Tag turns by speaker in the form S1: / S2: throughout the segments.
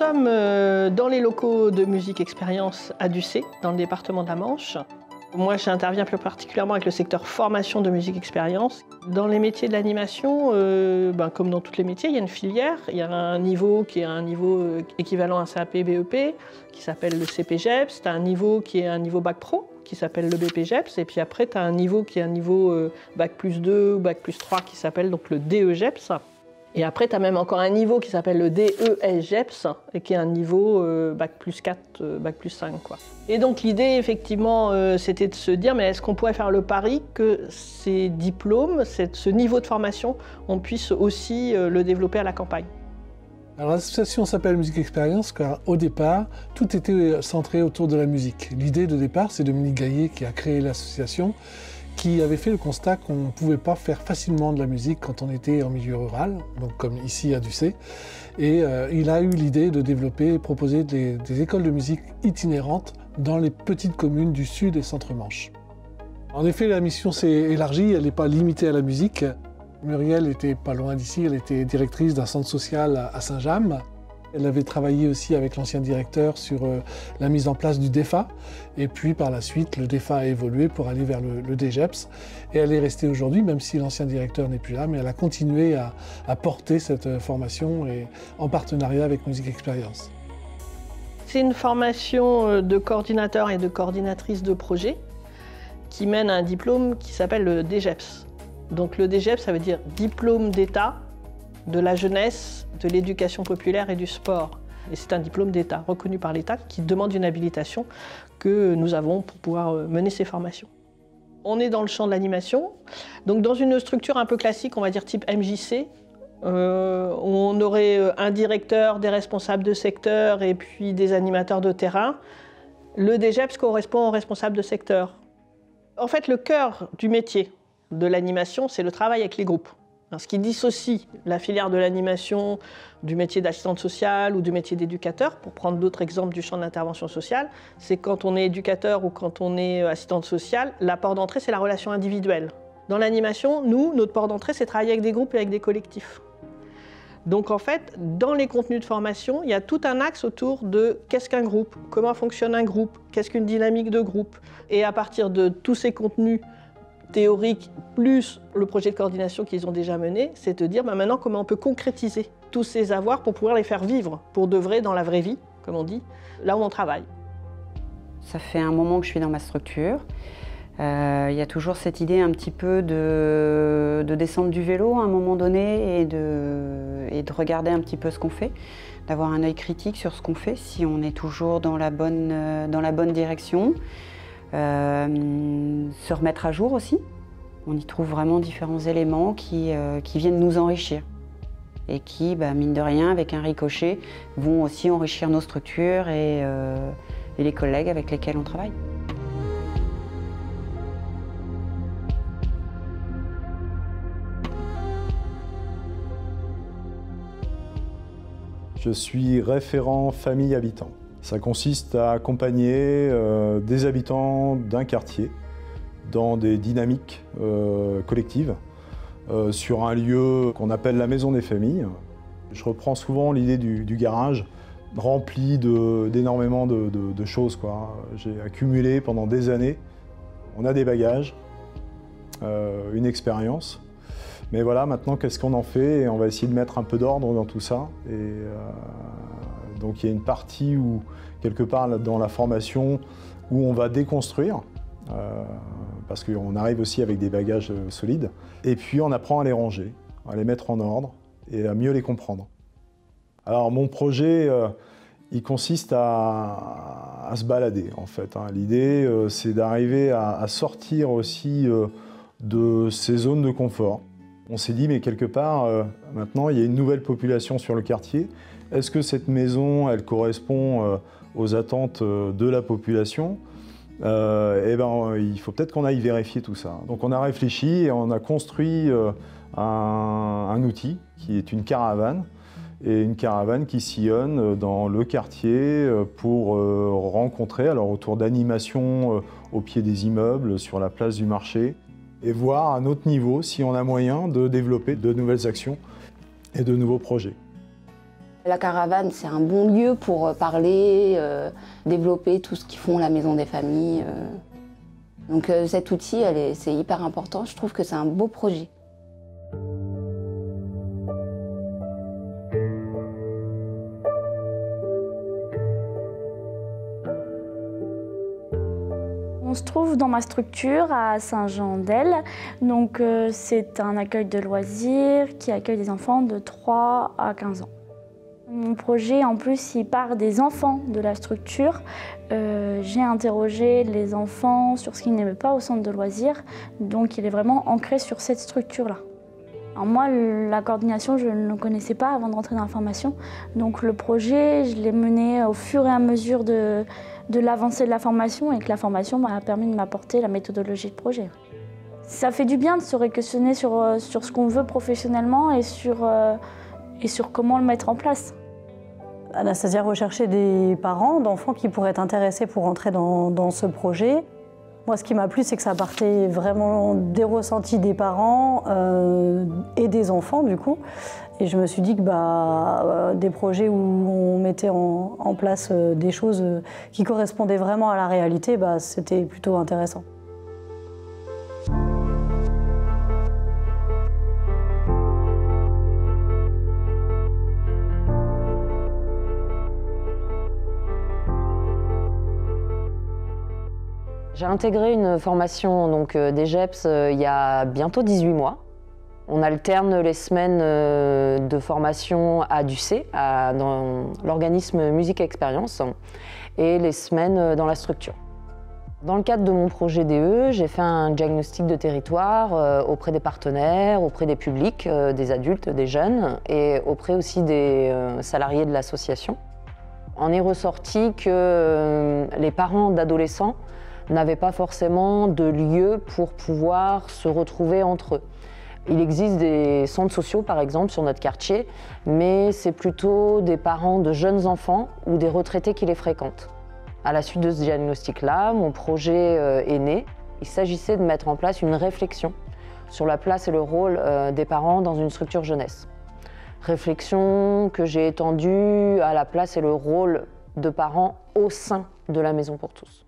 S1: sommes dans les locaux de Musique Expérience à Ducé, dans le département de la Manche. Moi, j'interviens plus particulièrement avec le secteur formation de Musique Expérience. Dans les métiers de l'animation, comme dans tous les métiers, il y a une filière. Il y a un niveau qui est un niveau équivalent à un CAP BEP, qui s'appelle le CPGEPS. Tu as un niveau qui est un niveau Bac Pro, qui s'appelle le BPGEPS. Et puis après, tu as un niveau qui est un niveau Bac plus 2 ou Bac plus 3, qui s'appelle donc le DEGEPS. Et après, tu as même encore un niveau qui s'appelle le DESGEPS, et qui est un niveau Bac plus 4, Bac plus 5, quoi. Et donc l'idée, effectivement, c'était de se dire, mais est-ce qu'on pourrait faire le pari que ces diplômes, ce niveau de formation, on puisse aussi le développer à la campagne?
S2: Alors l'association s'appelle Musique Expérience car au départ, tout était centré autour de la musique. L'idée de départ, c'est Dominique Gaillet qui a créé l'association, qui avait fait le constat qu'on ne pouvait pas faire facilement de la musique quand on était en milieu rural, donc comme ici à Ducé. Et il a eu l'idée de développer et proposer des écoles de musique itinérantes dans les petites communes du sud et centre-Manche. En effet, la mission s'est élargie, elle n'est pas limitée à la musique. Muriel était pas loin d'ici, elle était directrice d'un centre social à Saint-James. Elle avait travaillé aussi avec l'ancien directeur sur la mise en place du DEFA. Et puis par la suite, le DEFA a évolué pour aller vers le DEGEPS. Et elle est restée aujourd'hui, même si l'ancien directeur n'est plus là, mais elle a continué à porter cette formation et en partenariat avec Musique Expérience.
S1: C'est une formation de coordinateur et de coordinatrice de projet qui mène à un diplôme qui s'appelle le DEGEPS. Donc le DEGEPS, ça veut dire diplôme d'État de la jeunesse, de l'éducation populaire et du sport. Et c'est un diplôme d'État, reconnu par l'État, qui demande une habilitation que nous avons pour pouvoir mener ces formations. On est dans le champ de l'animation, donc dans une structure un peu classique, on va dire type MJC, où on aurait un directeur, des responsables de secteur et puis des animateurs de terrain. Le DEGEPS correspond aux responsables de secteur. En fait, le cœur du métier de l'animation, c'est le travail avec les groupes. Ce qui dissocie la filière de l'animation du métier d'assistante sociale ou du métier d'éducateur, pour prendre d'autres exemples du champ de l'intervention sociale, c'est quand on est éducateur ou quand on est assistante sociale, la porte d'entrée, c'est la relation individuelle. Dans l'animation, nous, notre porte d'entrée, c'est travailler avec des groupes et avec des collectifs. Donc en fait, dans les contenus de formation, il y a tout un axe autour de qu'est-ce qu'un groupe, comment fonctionne un groupe, qu'est-ce qu'une dynamique de groupe. Et à partir de tous ces contenus théorique plus le projet de coordination qu'ils ont déjà mené, c'est de dire maintenant comment on peut concrétiser tous ces avoirs pour pouvoir les faire vivre pour de vrai dans la vraie vie, comme on dit, là où on travaille.
S3: Ça fait un moment que je suis dans ma structure. Il y a toujours cette idée un petit peu de descendre du vélo à un moment donné et de regarder un petit peu ce qu'on fait, d'avoir un œil critique sur ce qu'on fait, si on est toujours dans la bonne direction. Se remettre à jour aussi. On y trouve vraiment différents éléments qui viennent nous enrichir et qui, mine de rien, avec un ricochet, vont aussi enrichir nos structures et les collègues avec lesquels on travaille.
S4: Je suis référent famille habitant. Ça consiste à accompagner des habitants d'un quartier dans des dynamiques collectives sur un lieu qu'on appelle la maison des familles. Je reprends souvent l'idée du garage rempli d'énormément de choses, quoi. J'ai accumulé pendant des années. On a des bagages, une expérience. Mais voilà, maintenant, qu'est-ce qu'on en fait? Et on va essayer de mettre un peu d'ordre dans tout ça. Donc il y a une partie où, quelque part dans la formation, où on va déconstruire, parce qu'on arrive aussi avec des bagages solides, et puis on apprend à les ranger, à les mettre en ordre et à mieux les comprendre. Alors mon projet, il consiste à se balader en fait. L'idée, c'est d'arriver à sortir aussi de ces zones de confort. On s'est dit, mais quelque part, maintenant, il y a une nouvelle population sur le quartier. Est-ce que cette maison, elle correspond aux attentes de la population? Il faut peut-être qu'on aille vérifier tout ça. Donc on a réfléchi et on a construit un outil qui est une caravane. Et une caravane qui sillonne dans le quartier pour rencontrer, alors autour d'animations au pied des immeubles, sur la place du marché, et voir à notre niveau si on a moyen de développer de nouvelles actions et de nouveaux projets.
S5: La caravane, c'est un bon lieu pour parler, développer tout ce qu'ils font à la Maison des Familles. Donc cet outil, c'est hyper important. Je trouve que c'est un beau projet.
S6: On se trouve dans ma structure à Saint-Jean-d'Elle. Donc c'est un accueil de loisirs qui accueille des enfants de 3 à 15 ans. Mon projet, en plus, il part des enfants de la structure. J'ai interrogé les enfants sur ce qu'ils n'aimaient pas au centre de loisirs. Donc il est vraiment ancré sur cette structure-là. Alors moi, la coordination, je ne le connaissais pas avant de rentrer dans la formation. Donc le projet, je l'ai mené au fur et à mesure de l'avancée de la formation et que la formation m'a permis de m'apporter la méthodologie de projet. Ça fait du bien de se réquestionner sur ce qu'on veut professionnellement et sur comment le mettre en place.
S7: Anastasia recherchait des parents d'enfants qui pourraient être intéressés pour entrer dans ce projet. Moi, ce qui m'a plu, c'est que ça partait vraiment des ressentis des parents et des enfants, du coup. Et je me suis dit que des projets où on mettait en place des choses qui correspondaient vraiment à la réalité, c'était plutôt intéressant.
S8: J'ai intégré une formation DGEPS il y a bientôt 18 mois. On alterne les semaines de formation à DUC, dans l'organisme Musique Expérience, et les semaines dans la structure. Dans le cadre de mon projet DE, j'ai fait un diagnostic de territoire auprès des partenaires, auprès des publics, des adultes, des jeunes, et auprès aussi des salariés de l'association. On est ressorti que les parents d'adolescents n'avaient pas forcément de lieu pour pouvoir se retrouver entre eux. Il existe des centres sociaux, par exemple, sur notre quartier, mais c'est plutôt des parents de jeunes enfants ou des retraités qui les fréquentent. À la suite de ce diagnostic-là, mon projet est né. Il s'agissait de mettre en place une réflexion sur la place et le rôle des parents dans une structure jeunesse. Réflexion que j'ai étendue à la place et le rôle de parents au sein de la Maison pour tous.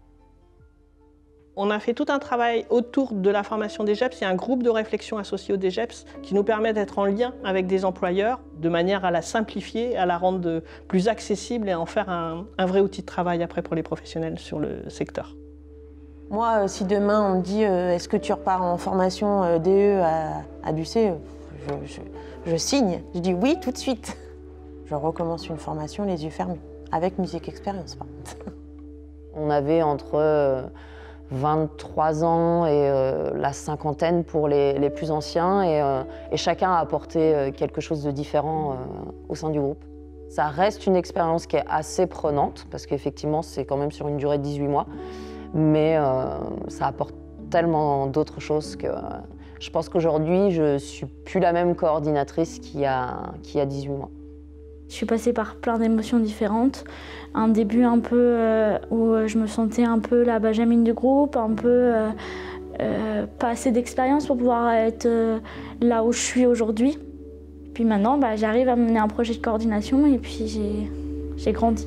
S1: On a fait tout un travail autour de la formation DGEPS. Il y a un groupe de réflexion associé au DGEPS qui nous permet d'être en lien avec des employeurs de manière à la simplifier, à la rendre plus accessible et à en faire un vrai outil de travail après pour les professionnels sur le secteur.
S9: Moi, si demain on me dit est-ce que tu repars en formation DE à DUC, je signe. Je dis oui tout de suite. Je recommence une formation les yeux fermés, avec Musique Expérience par contre.
S8: On avait entre 23 ans et la cinquantaine pour les plus anciens et chacun a apporté quelque chose de différent au sein du groupe. Ça reste une expérience qui est assez prenante parce qu'effectivement c'est quand même sur une durée de 18 mois, mais ça apporte tellement d'autres choses que je pense qu'aujourd'hui je ne suis plus la même coordinatrice qu'il y a 18 mois.
S6: Je suis passée par plein d'émotions différentes. Un début un peu où je me sentais un peu la benjamine du groupe, un peu pas assez d'expérience pour pouvoir être là où je suis aujourd'hui. Puis maintenant, j'arrive à mener un projet de coordination et puis j'ai grandi.